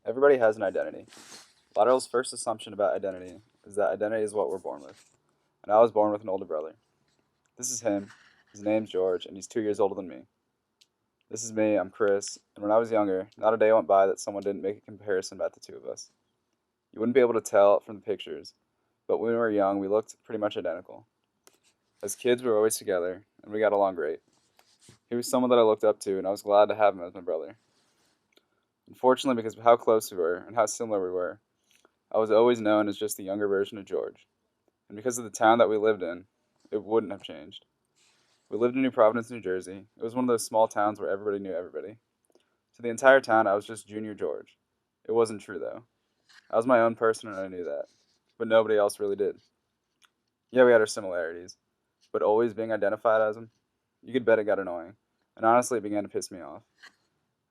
Everybody has an identity. Lateral's first assumption about identity is that identity is what we're born with. And I was born with an older brother. This is him. His name's George, and he's 2 years older than me. This is me, I'm Chris, and when I was younger, not a day went by that someone didn't make a comparison about the two of us. You wouldn't be able to tell it from the pictures, but when we were young, we looked pretty much identical. As kids, we were always together, and we got along great. He was someone that I looked up to, and I was glad to have him as my brother. Unfortunately, because of how close we were and how similar we were, I was always known as just the younger version of George. And because of the town that we lived in, it wouldn't have changed. We lived in New Providence, New Jersey. It was one of those small towns where everybody knew everybody. To the entire town, I was just Junior George. It wasn't true, though. I was my own person, and I knew that. But nobody else really did. Yeah, we had our similarities, but always being identified as him, you could bet it got annoying. And honestly, it began to piss me off.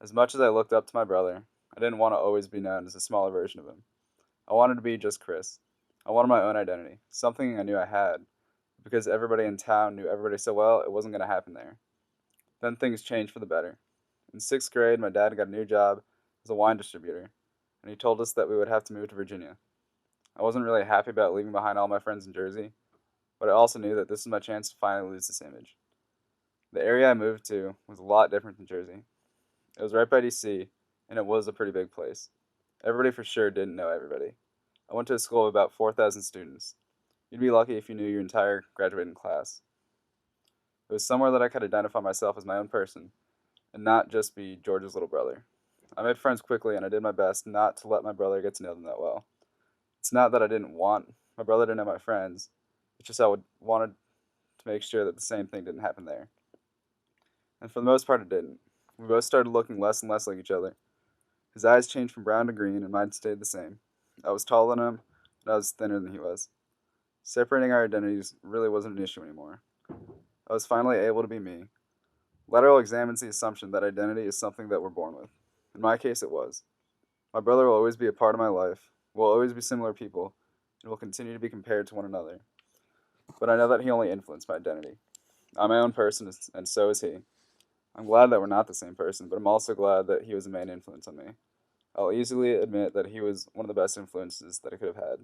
As much as I looked up to my brother, I didn't want to always be known as a smaller version of him. I wanted to be just Chris. I wanted my own identity, something I knew I had, because everybody in town knew everybody so well, it wasn't going to happen there. Then things changed for the better. In sixth grade, my dad got a new job as a wine distributor, and he told us that we would have to move to Virginia. I wasn't really happy about leaving behind all my friends in Jersey, but I also knew that this was my chance to finally lose this image. The area I moved to was a lot different than Jersey. It was right by DC, and it was a pretty big place. Everybody for sure didn't know everybody. I went to a school of about 4,000 students. You'd be lucky if you knew your entire graduating class. It was somewhere that I could identify myself as my own person, and not just be George's little brother. I made friends quickly, and I did my best not to let my brother get to know them that well. It's not that I didn't want my brother to know my friends, it's just I would wanted to make sure that the same thing didn't happen there. And for the most part, it didn't. We both started looking less and less like each other. His eyes changed from brown to green, and mine stayed the same. I was taller than him, and I was thinner than he was. Separating our identities really wasn't an issue anymore. I was finally able to be me. Lateral examines the assumption that identity is something that we're born with. In my case, it was. My brother will always be a part of my life. We'll always be similar people, and will continue to be compared to one another. But I know that he only influenced my identity. I'm my own person, and so is he. I'm glad that we're not the same person, but I'm also glad that he was a main influence on me. I'll easily admit that he was one of the best influences that I could have had.